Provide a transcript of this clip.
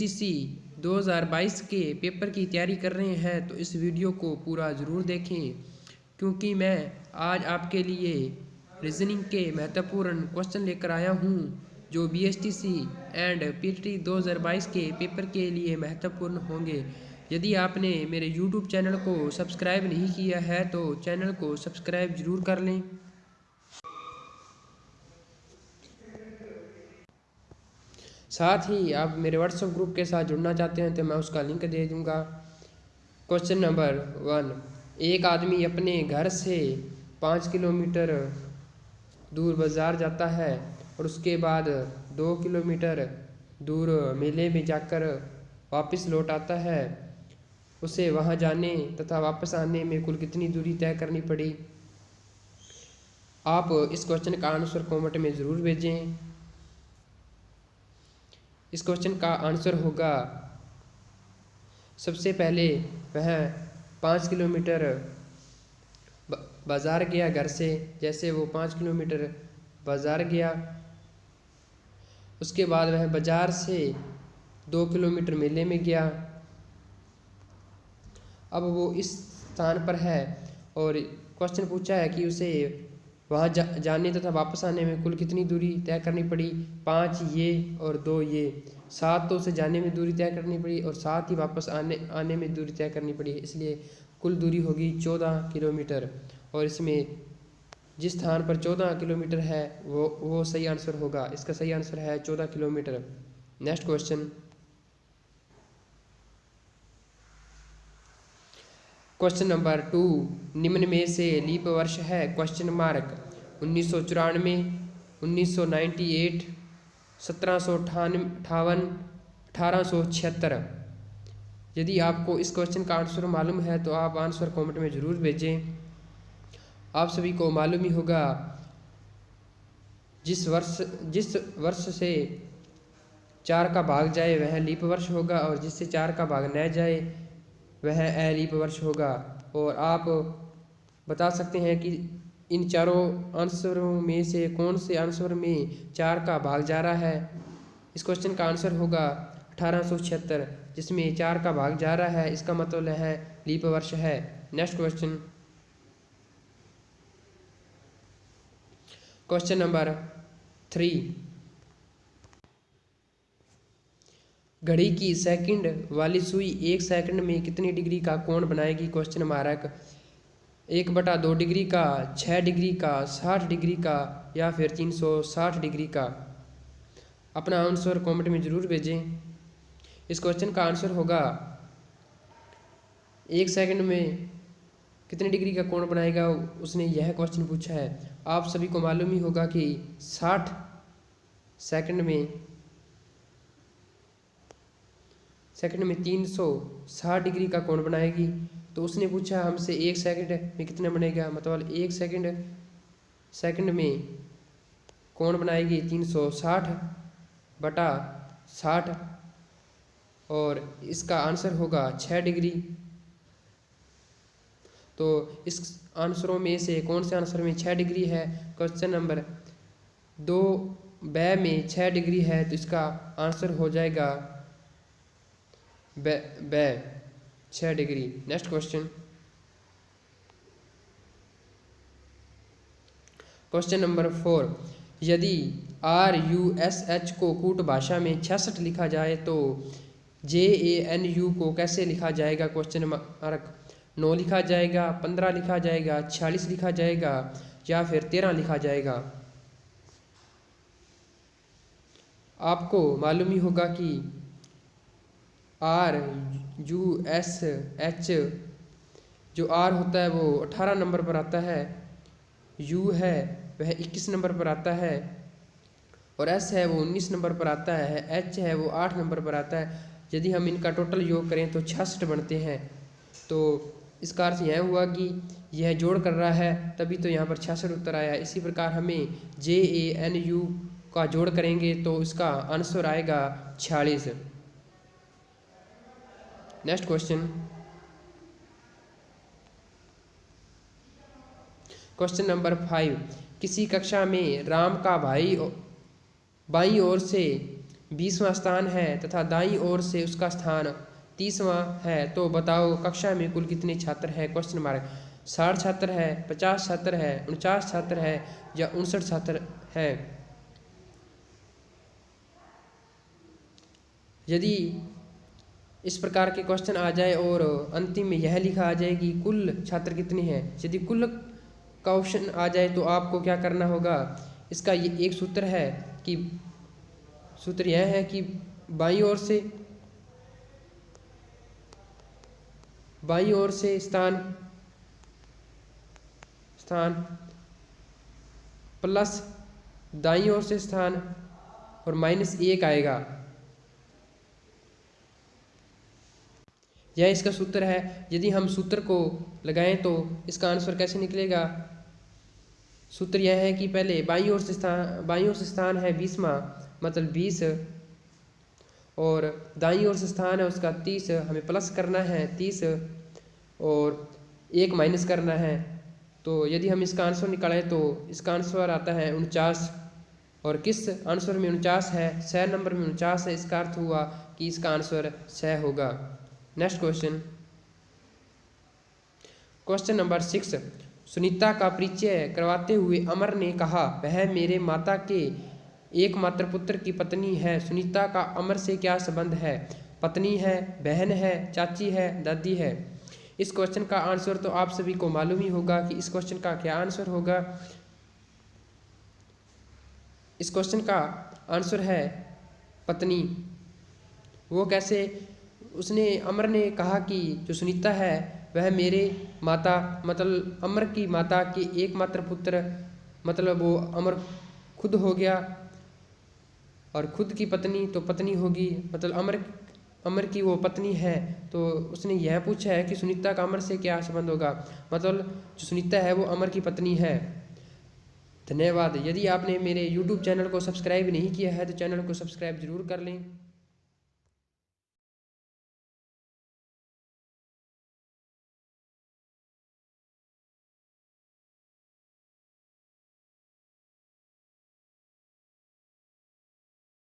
BSTC 2022 के paper की तैयारी कर रहे हैं तो इस वीडियो को पूरा ज़रूर देखें, क्योंकि मैं आज आपके लिए रीजनिंग के महत्वपूर्ण क्वेश्चन लेकर आया हूं जो बीएसटीसी एंड पीटी 2022 के पेपर के लिए महत्वपूर्ण होंगे। यदि आपने मेरे यूट्यूब चैनल को सब्सक्राइब नहीं किया है तो चैनल को सब्सक्राइब ज़रूर कर लें। साथ ही आप मेरे व्हाट्सएप ग्रुप के साथ जुड़ना चाहते हैं तो मैं उसका लिंक दे दूंगा। क्वेश्चन नंबर 1, एक आदमी अपने घर से 5 किलोमीटर दूर बाज़ार जाता है और उसके बाद 2 किलोमीटर दूर मेले में जाकर वापस लौट आता है। उसे वहां जाने तथा वापस आने में कुल कितनी दूरी तय करनी पड़ी? आप इस क्वेश्चन का आंसर कमेंट में ज़रूर भेजें। इस क्वेश्चन का आंसर होगा, सबसे पहले वह 5 किलोमीटर बाज़ार गया घर से, जैसे वो 5 किलोमीटर बाज़ार गया। उसके बाद वह बाज़ार से 2 किलोमीटर मेले में गया। अब वो इस स्थान पर है और क्वेश्चन पूछा है कि उसे वहाँ जाने तथा वापस आने में कुल कितनी दूरी तय करनी पड़ी? 5 ये और 2 ये, 7 तो उसे जाने में दूरी तय करनी पड़ी और 7 ही वापस आने में दूरी तय करनी पड़ी। इसलिए कुल दूरी होगी 14 किलोमीटर और इसमें जिस स्थान पर 14 किलोमीटर है वो सही आंसर होगा। इसका सही आंसर है 14 kilometre. Next question, question number 2, निम्न में से लीप वर्ष है? Question mark 1994, 1998, 1758, 1876। यदि आपको इस क्वेश्चन का आंसर मालूम है तो आप आंसर कमेंट में ज़रूर भेजें। आप सभी को मालूम ही होगा, जिस वर्ष से 4 का भाग जाए वह लीप वर्ष होगा और जिससे 4 का भाग न जाए वह अलीप वर्ष होगा। और आप बता सकते हैं कि इन चारों आंसरों में से कौन से आंसर में 4 का भाग जा रहा है। इस क्वेश्चन का आंसर होगा 1876, जिसमें 4 का भाग जा रहा है। इसका मतलब है लीप वर्ष है। नेक्स्ट क्वेश्चन, क्वेश्चन नंबर 3, घड़ी की सेकंड वाली सुई 1 सेकंड में कितनी डिग्री का कोण बनाएगी? क्वेश्चन मार्क 1/2 डिग्री का, 6 डिग्री का, 60 डिग्री का या फिर 360 डिग्री का? अपना आंसर कमेंट में ज़रूर भेजें। इस क्वेश्चन का आंसर होगा 1 सेकंड में कितनी डिग्री का कोण बनाएगा, उसने यह क्वेश्चन पूछा है। आप सभी को मालूम ही होगा कि 60 सेकंड में 360 डिग्री का कोण बनाएगी। तो उसने पूछा हमसे 1 सेकंड में कितना बनेगा, मतलब 1 सेकंड में कोण बनाएगी 360/60 और इसका आंसर होगा 6 डिग्री। तो इस आंसरों में से कौन से आंसर में 6 डिग्री है? क्वेश्चन नंबर 2 ब में 6 डिग्री है तो इसका आंसर हो जाएगा ब 6 degree. Next question, question number 4, यदि RUSH को कूट भाषा में 66 लिखा जाए तो JANU को कैसे लिखा जाएगा? क्वेश्चन मार्क 9 लिखा जाएगा, 15 लिखा जाएगा, 46 लिखा जाएगा या फिर 13 लिखा जाएगा? आपको मालूम ही होगा कि RUSH जो R होता है वो 18 नंबर पर आता है, U है वह 21 नंबर पर आता है और S है वो 19 नंबर पर आता है, H है वो 8 नंबर पर आता है। यदि हम इनका टोटल योग करें तो 66 बनते हैं। तो इसका अर्थ यह हुआ कि यह जोड़ कर रहा है, तभी तो यहाँ पर 66 उत्तर आया। इसी प्रकार हमें JANU का जोड़ करेंगे तो इसका आंसर आएगा 46। नेक्स्ट क्वेश्चन, क्वेश्चन नंबर 5, किसी कक्षा में राम का भाई बाईं ओर से 20वां स्थान है तथा दाईं ओर से उसका स्थान 30वां है, तो बताओ कक्षा में कुल कितने छात्र हैं? Question mark. 60 छात्र है, 50 छात्र है, 49 छात्र है या 59 छात्र है? यदि इस प्रकार के क्वेश्चन आ जाए और अंतिम में यह लिखा आ जाए कि कुल छात्र कितने हैं, यदि कुल का ऑप्शन आ जाए तो आपको क्या करना होगा? इसका ये एक सूत्र है कि सूत्र यह है कि बाईं ओर से स्थान प्लस दाईं ओर से स्थान और -1 आएगा। यह इसका सूत्र है। यदि हम सूत्र को लगाएं तो इसका आंसर कैसे निकलेगा? सूत्र यह है कि पहले बाईं ओर से स्थान है 20वां, मतलब 20, और दाईं ओर से स्थान है उसका 30, हमें प्लस करना है 30 और 1 माइनस करना है। तो यदि हम इसका आंसर निकालें तो इसका आंसर आता है 49। और किस आंसर में 49 है? 6 नंबर में 49 है। इसका अर्थ हुआ कि इसका आंसर 6 होगा। Next question number 6। सुनीता का परिचय करवाते हुए अमर ने कहा, वह मेरे माता के एकमात्र पुत्र की पत्नी है। सुनीता का अमर से क्या संबंध है? पत्नी है, बहन है, चाची है, दादी है? इस क्वेश्चन का आंसर तो आप सभी को मालूम ही होगा कि इस क्वेश्चन का क्या आंसर होगा। इस क्वेश्चन का आंसर है पत्नी। वो कैसे? अमर ने कहा कि जो सुनीता है वह मेरे माता, मतलब अमर की माता की एकमात्र पुत्र, मतलब वो अमर खुद हो गया, और खुद की पत्नी तो पत्नी होगी, मतलब अमर की वो पत्नी है। तो उसने यह पूछा है कि सुनीता का अमर से क्या संबंध होगा, मतलब जो सुनीता है वो अमर की पत्नी है। धन्यवाद। यदि आपने मेरे YouTube चैनल को सब्सक्राइब नहीं किया है तो चैनल को सब्सक्राइब जरूर कर लें।